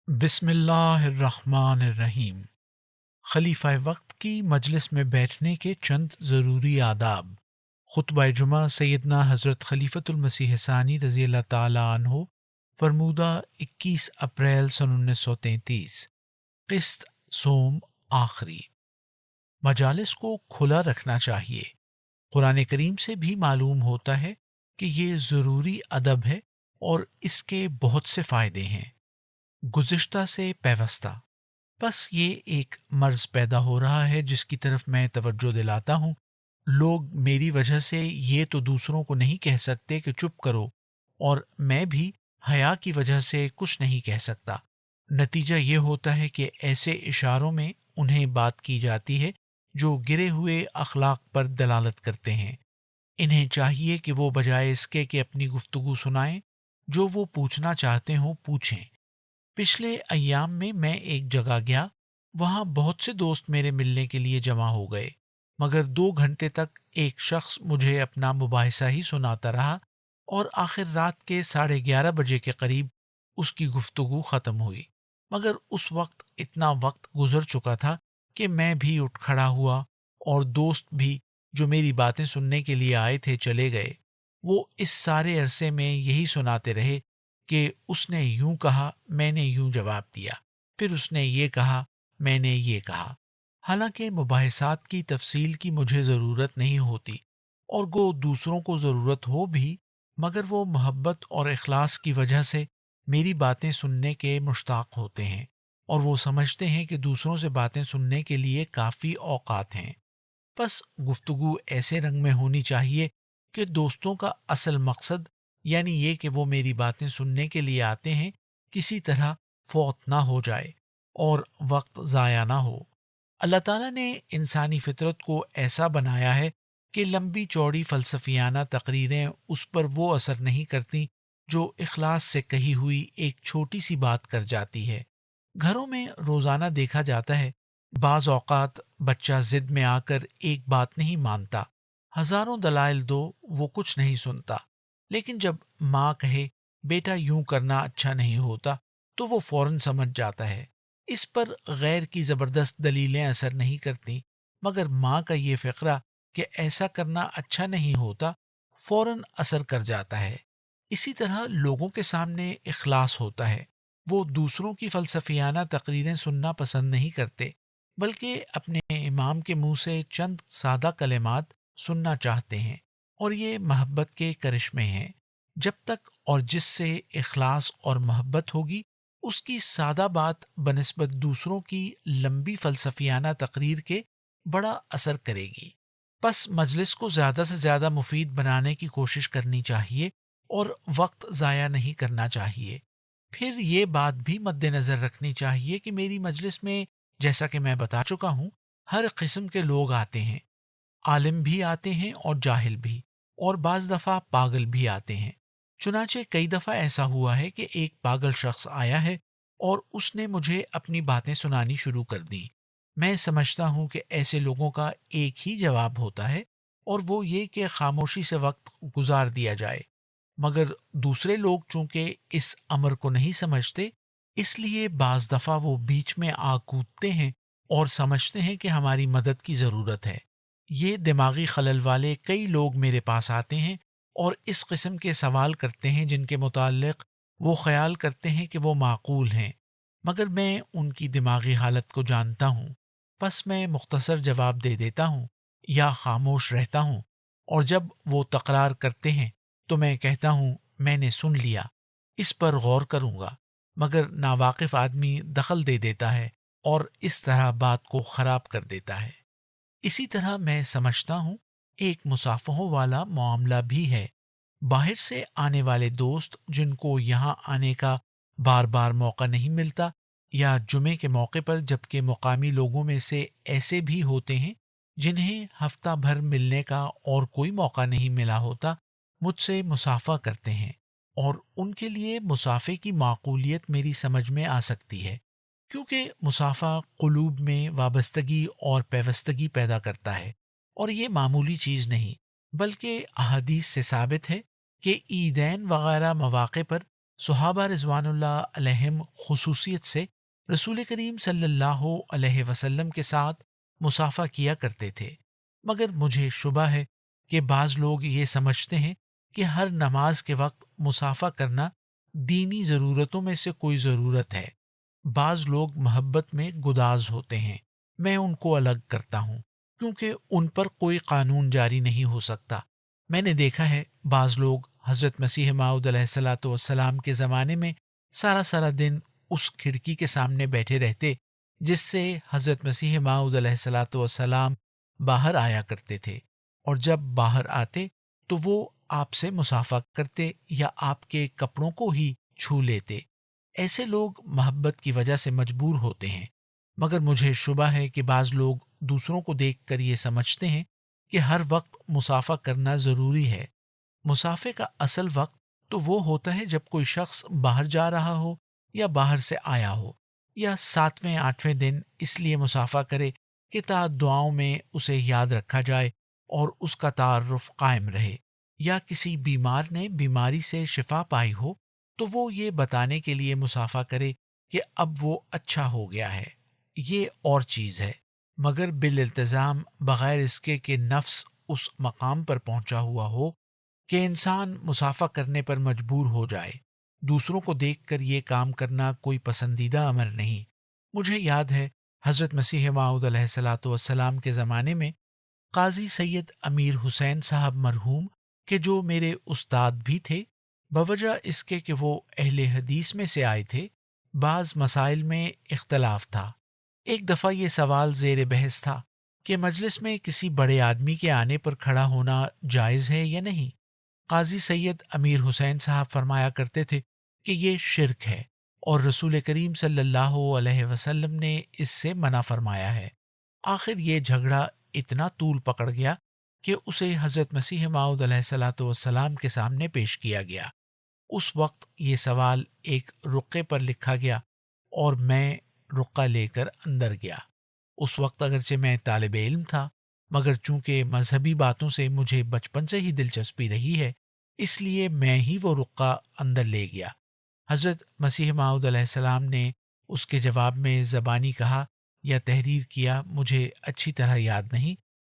بسم اللہ الرحمن الرحیم۔ خلیفہ وقت کی مجلس میں بیٹھنے کے چند ضروری آداب۔ خطبہ جمعہ سیدنا حضرت خلیفۃ المسیح ثانی رضی اللہ تعالی عنہ، فرمودہ 21 اپریل سن 1933، قسط سوم آخری۔ مجالس کو کھلا رکھنا چاہیے۔ قرآن کریم سے بھی معلوم ہوتا ہے کہ یہ ضروری ادب ہے اور اس کے بہت سے فائدے ہیں۔ گزشتہ سے پیوستہ، بس یہ ایک مرض پیدا ہو رہا ہے جس کی طرف میں توجہ دلاتا ہوں۔ لوگ میری وجہ سے یہ تو دوسروں کو نہیں کہہ سکتے کہ چپ کرو، اور میں بھی حیا کی وجہ سے کچھ نہیں کہہ سکتا۔ نتیجہ یہ ہوتا ہے کہ ایسے اشاروں میں انہیں بات کی جاتی ہے جو گرے ہوئے اخلاق پر دلالت کرتے ہیں۔ انہیں چاہیے کہ وہ بجائے اس کے کہ اپنی گفتگو سنائیں، جو وہ پوچھنا چاہتے ہوں پوچھیں۔ پچھلے ایام میں ایک جگہ گیا، وہاں بہت سے دوست میرے ملنے کے لیے جمع ہو گئے، مگر 2 گھنٹے تک ایک شخص مجھے اپنا مباحثہ ہی سناتا رہا، اور آخر رات کے 11:30 بجے کے قریب اس کی گفتگو ختم ہوئی۔ مگر اس وقت اتنا وقت گزر چکا تھا کہ میں بھی اٹھ کھڑا ہوا، اور دوست بھی جو میری باتیں سننے کے لیے آئے تھے چلے گئے۔ وہ اس سارے عرصے میں یہی سناتے رہے کہ اس نے یوں کہا، میں نے یوں جواب دیا، پھر اس نے یہ کہا، میں نے یہ کہا۔ حالانکہ مباحثات کی تفصیل کی مجھے ضرورت نہیں ہوتی، اور گو دوسروں کو ضرورت ہو بھی، مگر وہ محبت اور اخلاص کی وجہ سے میری باتیں سننے کے مشتاق ہوتے ہیں، اور وہ سمجھتے ہیں کہ دوسروں سے باتیں سننے کے لیے کافی اوقات ہیں۔ بس گفتگو ایسے رنگ میں ہونی چاہیے کہ دوستوں کا اصل مقصد، یعنی یہ کہ وہ میری باتیں سننے کے لیے آتے ہیں، کسی طرح فوت نہ ہو جائے اور وقت ضائع نہ ہو۔ اللہ تعالیٰ نے انسانی فطرت کو ایسا بنایا ہے کہ لمبی چوڑی فلسفیانہ تقریریں اس پر وہ اثر نہیں کرتی جو اخلاص سے کہی ہوئی ایک چھوٹی سی بات کر جاتی ہے۔ گھروں میں روزانہ دیکھا جاتا ہے، بعض اوقات بچہ ضد میں آ کر ایک بات نہیں مانتا، ہزاروں دلائل دو وہ کچھ نہیں سنتا، لیکن جب ماں کہے بیٹا یوں کرنا اچھا نہیں ہوتا تو وہ فوراً سمجھ جاتا ہے۔ اس پر غیر کی زبردست دلیلیں اثر نہیں کرتی، مگر ماں کا یہ فقرہ کہ ایسا کرنا اچھا نہیں ہوتا فوراً اثر کر جاتا ہے۔ اسی طرح لوگوں کے سامنے اخلاص ہوتا ہے، وہ دوسروں کی فلسفیانہ تقریریں سننا پسند نہیں کرتے، بلکہ اپنے امام کے منہ سے چند سادہ کلمات سننا چاہتے ہیں، اور یہ محبت کے کرشمے ہیں۔ جب تک اور جس سے اخلاص اور محبت ہوگی، اس کی سادہ بات بنسبت دوسروں کی لمبی فلسفیانہ تقریر کے بڑا اثر کرے گی۔ بس مجلس کو زیادہ سے زیادہ مفید بنانے کی کوشش کرنی چاہیے، اور وقت ضائع نہیں کرنا چاہیے۔ پھر یہ بات بھی مد نظر رکھنی چاہیے کہ میری مجلس میں، جیسا کہ میں بتا چکا ہوں، ہر قسم کے لوگ آتے ہیں۔ عالم بھی آتے ہیں اور جاہل بھی، اور بعض دفعہ پاگل بھی آتے ہیں۔ چنانچہ کئی دفعہ ایسا ہوا ہے کہ ایک پاگل شخص آیا ہے اور اس نے مجھے اپنی باتیں سنانی شروع کر دیں۔ میں سمجھتا ہوں کہ ایسے لوگوں کا ایک ہی جواب ہوتا ہے، اور وہ یہ کہ خاموشی سے وقت گزار دیا جائے، مگر دوسرے لوگ چونکہ اس امر کو نہیں سمجھتے، اس لیے بعض دفعہ وہ بیچ میں آ کودتے ہیں اور سمجھتے ہیں کہ ہماری مدد کی ضرورت ہے۔ یہ دماغی خلل والے کئی لوگ میرے پاس آتے ہیں اور اس قسم کے سوال کرتے ہیں جن کے متعلق وہ خیال کرتے ہیں کہ وہ معقول ہیں، مگر میں ان کی دماغی حالت کو جانتا ہوں۔ بس میں مختصر جواب دے دیتا ہوں یا خاموش رہتا ہوں، اور جب وہ تکرار کرتے ہیں تو میں کہتا ہوں میں نے سن لیا، اس پر غور کروں گا، مگر ناواقف آدمی دخل دے دیتا ہے اور اس طرح بات کو خراب کر دیتا ہے۔ اسی طرح میں سمجھتا ہوں ایک مصافحوں والا معاملہ بھی ہے۔ باہر سے آنے والے دوست جن کو یہاں آنے کا بار بار موقع نہیں ملتا، یا جمعے کے موقع پر، جبکہ مقامی لوگوں میں سے ایسے بھی ہوتے ہیں جنہیں ہفتہ بھر ملنے کا اور کوئی موقع نہیں ملا ہوتا، مجھ سے مصافحہ کرتے ہیں، اور ان کے لیے مصافحے کی معقولیت میری سمجھ میں آ سکتی ہے، کیونکہ مصافحہ قلوب میں وابستگی اور پیوستگی پیدا کرتا ہے، اور یہ معمولی چیز نہیں، بلکہ احادیث سے ثابت ہے کہ عیدین وغیرہ مواقع پر صحابہ رضوان اللہ علیہم خصوصیت سے رسول کریم صلی اللہ علیہ وسلم کے ساتھ مصافحہ کیا کرتے تھے، مگر مجھے شبہ ہے کہ بعض لوگ یہ سمجھتے ہیں کہ ہر نماز کے وقت مصافحہ کرنا دینی ضرورتوں میں سے کوئی ضرورت ہے۔ بعض لوگ محبت میں گداز ہوتے ہیں، میں ان کو الگ کرتا ہوں کیونکہ ان پر کوئی قانون جاری نہیں ہو سکتا۔ میں نے دیکھا ہے بعض لوگ حضرت مسیح موعود علیہ الصلاۃ والسلام کے زمانے میں سارا سارا دن اس کھڑکی کے سامنے بیٹھے رہتے جس سے حضرت مسیح موعود علیہ الصلاۃ والسلام باہر آیا کرتے تھے، اور جب باہر آتے تو وہ آپ سے مصافحہ کرتے یا آپ کے کپڑوں کو ہی چھو لیتے۔ ایسے لوگ محبت کی وجہ سے مجبور ہوتے ہیں، مگر مجھے شبہ ہے کہ بعض لوگ دوسروں کو دیکھ کر یہ سمجھتے ہیں کہ ہر وقت مصافحہ کرنا ضروری ہے۔ مصافحے کا اصل وقت تو وہ ہوتا ہے جب کوئی شخص باہر جا رہا ہو یا باہر سے آیا ہو، یا 7ویں 8ویں دن اس لیے مصافحہ کرے کہ تا دعاؤں میں اسے یاد رکھا جائے اور اس کا تعارف قائم رہے، یا کسی بیمار نے بیماری سے شفا پائی ہو تو وہ یہ بتانے کے لیے مصافحہ کرے کہ اب وہ اچھا ہو گیا ہے۔ یہ اور چیز ہے، مگر بالالتزام بغیر اس کے کہ نفس اس مقام پر پہنچا ہوا ہو کہ انسان مصافحہ کرنے پر مجبور ہو جائے، دوسروں کو دیکھ کر یہ کام کرنا کوئی پسندیدہ امر نہیں۔ مجھے یاد ہے حضرت مسیح موعود علیہ الصلاۃ والسلام کے زمانے میں قاضی سید امیر حسین صاحب مرحوم، کہ جو میرے استاد بھی تھے، بوجہ اس کے کہ وہ اہل حدیث میں سے آئے تھے، بعض مسائل میں اختلاف تھا۔ ایک دفعہ یہ سوال زیر بحث تھا کہ مجلس میں کسی بڑے آدمی کے آنے پر کھڑا ہونا جائز ہے یا نہیں۔ قاضی سید امیر حسین صاحب فرمایا کرتے تھے کہ یہ شرک ہے اور رسول کریم صلی اللہ علیہ وسلم نے اس سے منع فرمایا ہے۔ آخر یہ جھگڑا اتنا طول پکڑ گیا کہ اسے حضرت مسیح موعود علیہ الصلاۃ والسلام کے سامنے پیش کیا گیا۔ اس وقت یہ سوال ایک رقعے پر لکھا گیا اور میں رقعہ لے کر اندر گیا۔ اس وقت اگرچہ میں طالب علم تھا، مگر چونکہ مذہبی باتوں سے مجھے بچپن سے ہی دلچسپی رہی ہے، اس لیے میں ہی وہ رقعہ اندر لے گیا۔ حضرت مسیح موعود علیہ السلام نے اس کے جواب میں زبانی کہا یا تحریر کیا، مجھے اچھی طرح یاد نہیں۔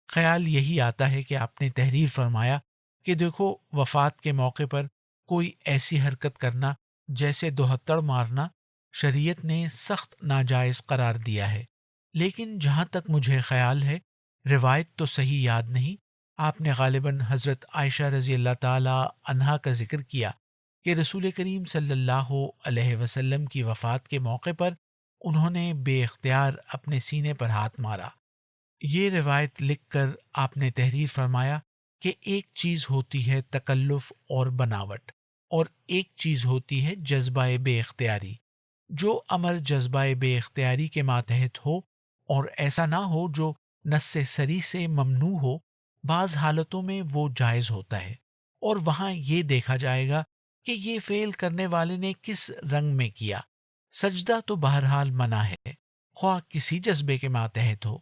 خیال یہی آتا ہے کہ آپ نے تحریر فرمایا کہ دیکھو، وفات کے موقع پر کوئی ایسی حرکت کرنا جیسے دوہتڑ مارنا شریعت نے سخت ناجائز قرار دیا ہے، لیکن جہاں تک مجھے خیال ہے، روایت تو صحیح یاد نہیں، آپ نے غالباً حضرت عائشہ رضی اللہ تعالی عنہا کا ذکر کیا کہ رسول کریم صلی اللہ علیہ وسلم کی وفات کے موقع پر انہوں نے بے اختیار اپنے سینے پر ہاتھ مارا۔ یہ روایت لکھ کر آپ نے تحریر فرمایا کہ ایک چیز ہوتی ہے تکلف اور بناوٹ، اور ایک چیز ہوتی ہے جذبہ بے اختیاری۔ جو امر جذبہ بے اختیاری کے ماتحت ہو اور ایسا نہ ہو جو نص صریح سے ممنوع ہو، بعض حالتوں میں وہ جائز ہوتا ہے، اور وہاں یہ دیکھا جائے گا کہ یہ فعل کرنے والے نے کس رنگ میں کیا۔ سجدہ تو بہرحال منع ہے، خواہ کسی جذبے کے ماتحت ہو،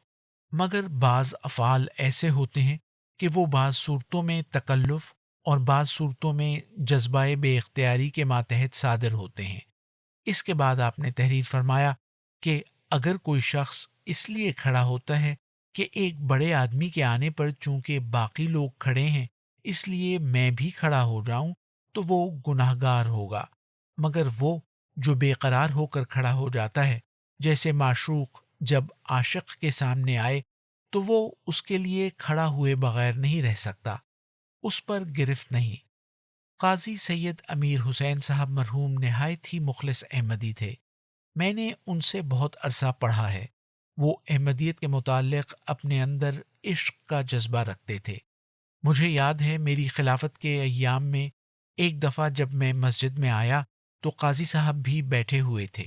مگر بعض افعال ایسے ہوتے ہیں کہ وہ بعض صورتوں میں تکلف اور بعض صورتوں میں جذبہ بے اختیاری کے ماتحت صادر ہوتے ہیں۔ اس کے بعد آپ نے تحریر فرمایا کہ اگر کوئی شخص اس لیے کھڑا ہوتا ہے کہ ایک بڑے آدمی کے آنے پر چونکہ باقی لوگ کھڑے ہیں اس لیے میں بھی کھڑا ہو جاؤں تو وہ گناہگار ہوگا، مگر وہ جو بے قرار ہو کر کھڑا ہو جاتا ہے، جیسے معشوق جب عاشق کے سامنے آئے تو وہ اس کے لیے کھڑا ہوئے بغیر نہیں رہ سکتا، اس پر گرفت نہیں۔ قاضی سید امیر حسین صاحب مرحوم نہایت ہی مخلص احمدی تھے، میں نے ان سے بہت عرصہ پڑھا ہے۔ وہ احمدیت کے متعلق اپنے اندر عشق کا جذبہ رکھتے تھے۔ مجھے یاد ہے میری خلافت کے ایام میں ایک دفعہ جب میں مسجد میں آیا تو قاضی صاحب بھی بیٹھے ہوئے تھے،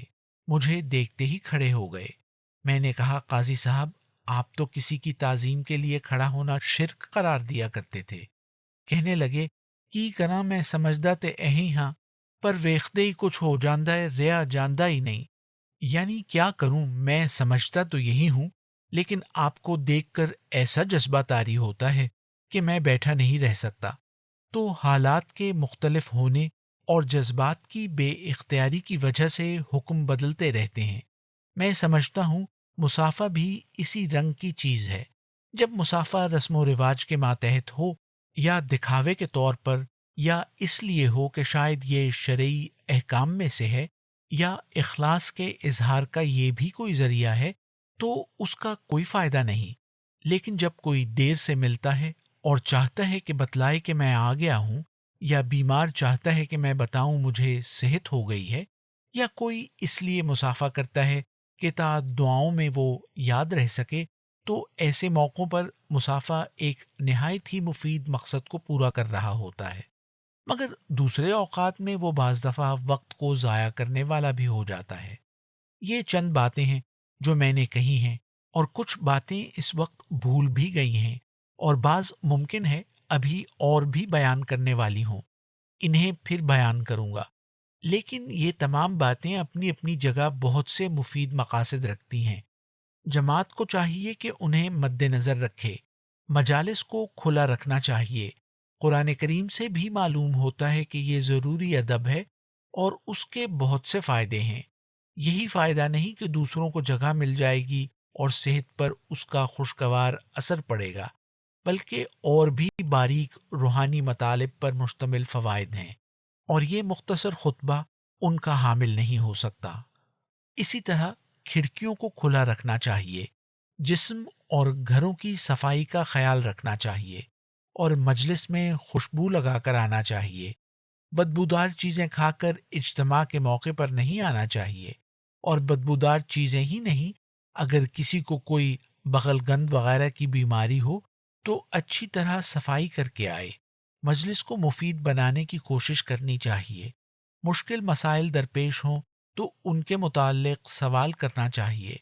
مجھے دیکھتے ہی کھڑے ہو گئے۔ میں نے کہا، قاضی صاحب، آپ تو کسی کی تعظیم کے لیے کھڑا ہونا شرک قرار دیا کرتے تھے۔ کہنے لگے، کی کراں میں سمجھدا تے اہیں ہاں، پر ویختے ہی کچھ ہو جاندہ ہے، ریا جاندہ ہی نہیں۔ یعنی کیا کروں، میں سمجھتا تو یہی ہوں، لیکن آپ کو دیکھ کر ایسا جذبہ طاری ہوتا ہے کہ میں بیٹھا نہیں رہ سکتا۔ تو حالات کے مختلف ہونے اور جذبات کی بے اختیاری کی وجہ سے حکم بدلتے رہتے ہیں۔ میں سمجھتا ہوں مسافہ بھی اسی رنگ کی چیز ہے۔ جب مسافہ رسم و رواج کے ماتحت ہو، یا دکھاوے کے طور پر، یا اس لیے ہو کہ شاید یہ شرعی احکام میں سے ہے، یا اخلاص کے اظہار کا یہ بھی کوئی ذریعہ ہے، تو اس کا کوئی فائدہ نہیں۔ لیکن جب کوئی دیر سے ملتا ہے اور چاہتا ہے کہ بتلائے کہ میں آ گیا ہوں، یا بیمار چاہتا ہے کہ میں بتاؤں مجھے صحت ہو گئی ہے، یا کوئی اس لیے مسافہ کرتا ہے کہ تا دعاؤں میں وہ یاد رہ سکے، تو ایسے موقعوں پر مسافہ ایک نہایت ہی مفید مقصد کو پورا کر رہا ہوتا ہے۔ مگر دوسرے اوقات میں وہ بعض دفعہ وقت کو ضائع کرنے والا بھی ہو جاتا ہے۔ یہ چند باتیں ہیں جو میں نے کہی ہیں، اور کچھ باتیں اس وقت بھول بھی گئی ہیں، اور بعض ممکن ہے ابھی اور بھی بیان کرنے والی ہوں۔ انہیں پھر بیان کروں گا۔ لیکن یہ تمام باتیں اپنی اپنی جگہ بہت سے مفید مقاصد رکھتی ہیں۔ جماعت کو چاہیے کہ انہیں مد نظر رکھے۔ مجالس کو کھلا رکھنا چاہیے۔ قرآن کریم سے بھی معلوم ہوتا ہے کہ یہ ضروری ادب ہے، اور اس کے بہت سے فائدے ہیں۔ یہی فائدہ نہیں کہ دوسروں کو جگہ مل جائے گی اور صحت پر اس کا خوشگوار اثر پڑے گا، بلکہ اور بھی باریک روحانی مطالب پر مشتمل فوائد ہیں، اور یہ مختصر خطبہ ان کا حامل نہیں ہو سکتا۔ اسی طرح کھڑکیوں کو کھلا رکھنا چاہیے، جسم اور گھروں کی صفائی کا خیال رکھنا چاہیے، اور مجلس میں خوشبو لگا کر آنا چاہیے۔ بدبودار چیزیں کھا کر اجتماع کے موقع پر نہیں آنا چاہیے، اور بدبودار چیزیں ہی نہیں، اگر کسی کو کوئی بغل گند وغیرہ کی بیماری ہو تو اچھی طرح صفائی کر کے آئے۔ مجلس کو مفید بنانے کی کوشش کرنی چاہیے۔ مشکل مسائل درپیش ہوں تو ان کے متعلق سوال کرنا چاہیے۔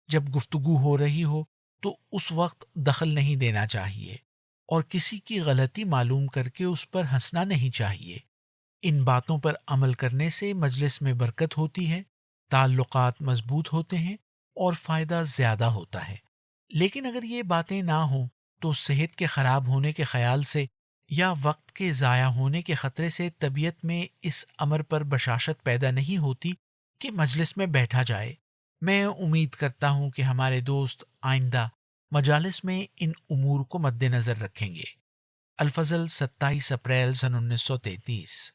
جب گفتگو ہو رہی ہو تو اس وقت دخل نہیں دینا چاہیے، اور کسی کی غلطی معلوم کر کے اس پر ہنسنا نہیں چاہیے۔ ان باتوں پر عمل کرنے سے مجلس میں برکت ہوتی ہے، تعلقات مضبوط ہوتے ہیں، اور فائدہ زیادہ ہوتا ہے۔ لیکن اگر یہ باتیں نہ ہوں تو صحت کے خراب ہونے کے خیال سے، یا وقت کے ضائع ہونے کے خطرے سے طبیعت میں اس امر پر بشاشت پیدا نہیں ہوتی کہ مجلس میں بیٹھا جائے۔ میں امید کرتا ہوں کہ ہمارے دوست آئندہ مجالس میں ان امور کو مد نظر رکھیں گے۔ الفضل 27 اپریل سن 1933۔